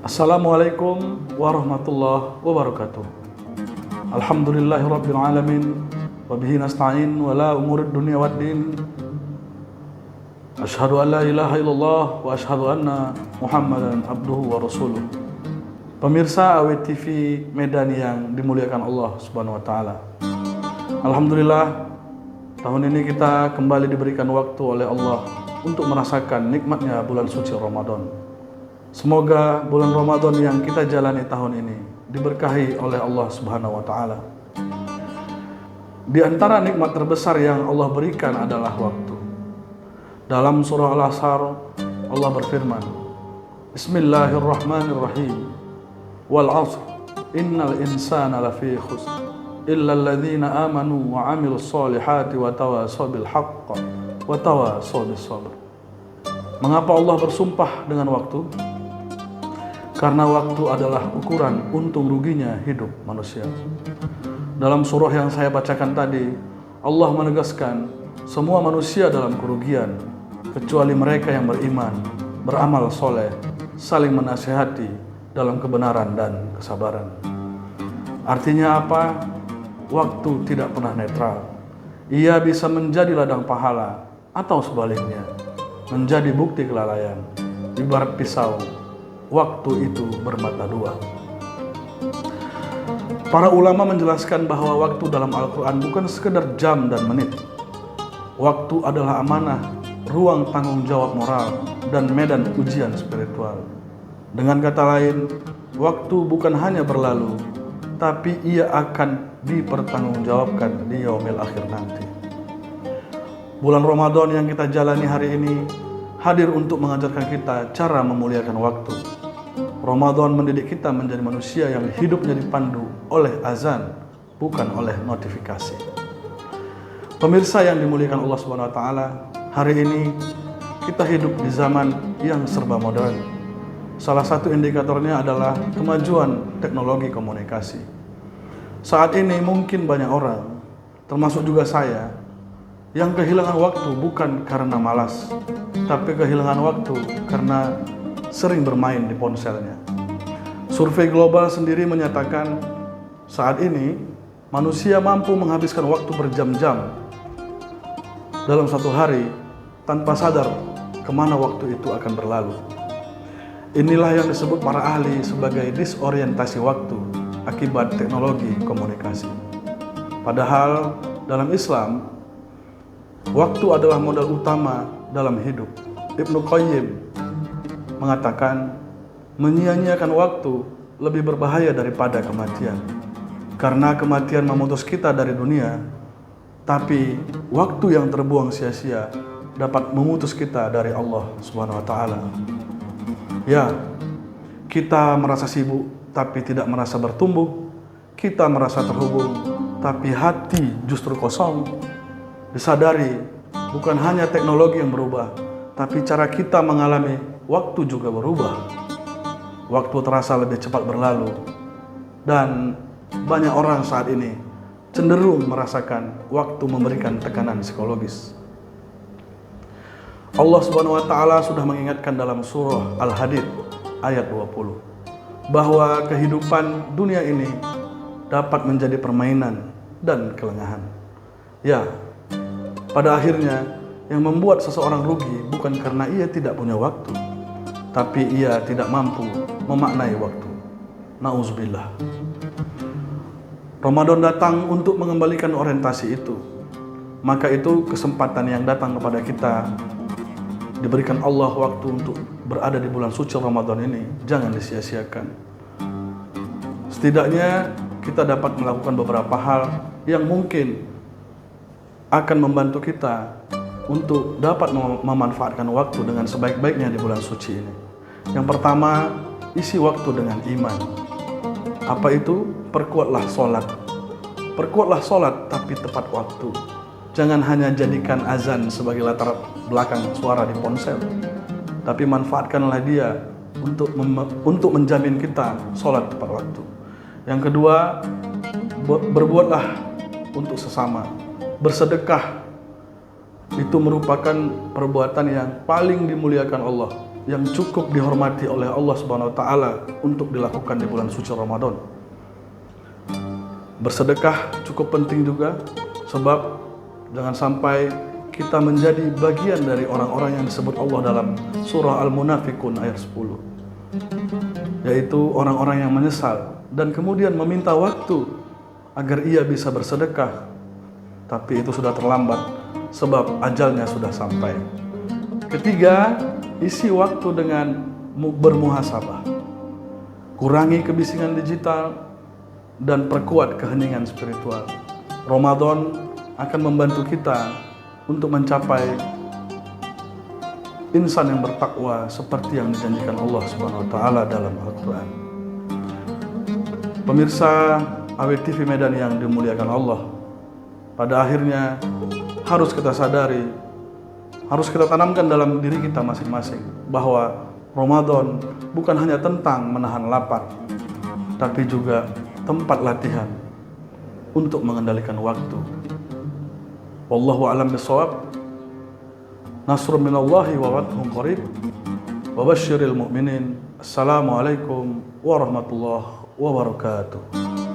Assalamualaikum warahmatullahi wabarakatuh. Alhamdulillahirabbil alamin wa bihi nasta'in wa la umurid dunya waddin. Asyhadu an la ilaha illallah wa asyhadu anna Muhammadan abduhu wa rasuluh. Pemirsa AW TV Medan yang dimuliakan Allah Subhanahu wa taala. Alhamdulillah, tahun ini kita kembali diberikan waktu oleh Allah untuk merasakan nikmatnya bulan suci Ramadan. Semoga bulan Ramadan yang kita jalani tahun ini diberkahi oleh Allah Subhanahu wa taala. Di antara nikmat terbesar yang Allah berikan adalah waktu. Dalam surah Al-Asr Allah berfirman, Bismillahirrahmanirrahim. Wal 'ashr innal insana lafi khusr illa alladhina amanu wa 'amilus solihati wa tawasaw bil haqq wa tawasaw bis sabr. Mengapa Allah bersumpah dengan waktu? Karena waktu adalah ukuran untung ruginya hidup manusia. Dalam surah yang saya bacakan tadi, Allah menegaskan semua manusia dalam kerugian kecuali mereka yang beriman, beramal soleh, saling menasihati dalam kebenaran dan kesabaran. Artinya apa? Waktu tidak pernah netral. Ia bisa menjadi ladang pahala atau sebaliknya, menjadi bukti kelalaian. Ibarat pisau, waktu itu bermata dua. Para ulama menjelaskan bahwa waktu dalam Al-Quran bukan sekedar jam dan menit. Waktu adalah amanah, ruang tanggung jawab moral, dan medan ujian spiritual. Dengan kata lain, waktu bukan hanya berlalu, tapi ia akan dipertanggungjawabkan di yaumil akhir nanti. Bulan Ramadan yang kita jalani hari ini hadir untuk mengajarkan kita cara memuliakan waktu. Ramadan mendidik kita menjadi manusia yang hidupnya dipandu oleh azan, bukan oleh notifikasi. Pemirsa yang dimuliakan Allah Subhanahu wa taala, hari ini kita hidup di zaman yang serba modern. Salah satu indikatornya adalah kemajuan teknologi komunikasi. Saat ini mungkin banyak orang, termasuk juga saya, yang kehilangan waktu bukan karena malas, tapi kehilangan waktu karena sering bermain di ponselnya. Survei global sendiri menyatakan saat ini manusia mampu menghabiskan waktu berjam-jam dalam satu hari tanpa sadar kemana waktu itu akan berlalu. Inilah yang disebut para ahli sebagai disorientasi waktu akibat teknologi komunikasi. Padahal dalam Islam, waktu adalah modal utama dalam hidup. Ibnu Qayyim mengatakan, menyia-nyiakan waktu lebih berbahaya daripada kematian. Karena kematian memutus kita dari dunia, tapi waktu yang terbuang sia-sia dapat memutus kita dari Allah Subhanahu wa taala. Ya, kita merasa sibuk tapi tidak merasa bertumbuh. Kita merasa terhubung tapi hati justru kosong. Disadari bukan hanya teknologi yang berubah, tapi cara kita mengalami waktu juga berubah. Waktu terasa lebih cepat berlalu, dan banyak orang saat ini cenderung merasakan waktu memberikan tekanan psikologis. Allah Subhanahu wa taala sudah mengingatkan dalam surah Al-Hadid ayat 20 bahwa kehidupan dunia ini dapat menjadi permainan dan kelengahan. Ya, pada akhirnya yang membuat seseorang rugi bukan karena ia tidak punya waktu, tapi ia tidak mampu memaknai waktu. Nauzubillah. Ramadan datang untuk mengembalikan orientasi itu. Maka itu kesempatan yang datang kepada kita. Diberikan Allah waktu untuk berada di bulan suci Ramadan ini, jangan disia-siakan. Setidaknya kita dapat melakukan beberapa hal yang mungkin akan membantu kita untuk dapat memanfaatkan waktu dengan sebaik-baiknya di bulan suci ini. Yang pertama, isi waktu dengan iman. Apa itu? Perkuatlah sholat. Perkuatlah sholat tapi tepat waktu. Jangan hanya jadikan azan sebagai latar belakang suara di ponsel, tapi manfaatkanlah dia untuk menjamin kita sholat tepat waktu. Yang kedua, berbuatlah untuk sesama. Bersedekah itu merupakan perbuatan yang paling dimuliakan Allah. yang cukup dihormati oleh Allah Subhanahu wa taala untuk dilakukan di bulan suci Ramadan. Bersedekah cukup penting juga, sebab jangan sampai kita menjadi bagian dari orang-orang yang disebut Allah dalam surah Al-Munafiqun ayat 10, yaitu orang-orang yang menyesal dan kemudian meminta waktu agar ia bisa bersedekah, tapi itu sudah terlambat sebab ajalnya sudah sampai. Ketiga, isi waktu dengan bermuhasabah. Kurangi kebisingan digital dan perkuat keheningan spiritual. Ramadan akan membantu kita untuk mencapai insan yang bertakwa seperti yang dijanjikan Allah Subhanahu wa taala dalam Al-Qur'an. Pemirsa AWTV Medan yang dimuliakan Allah, pada akhirnya harus kita sadari, harus kita tanamkan dalam diri kita masing-masing bahwa Ramadan bukan hanya tentang menahan lapar, tapi juga tempat latihan untuk mengendalikan waktu. Wallahu a'lam bishawab. Nasrun minallahi wa fathun qarib. Wa basyiril mu'minin. Assalamualaikum warahmatullahi wabarakatuh.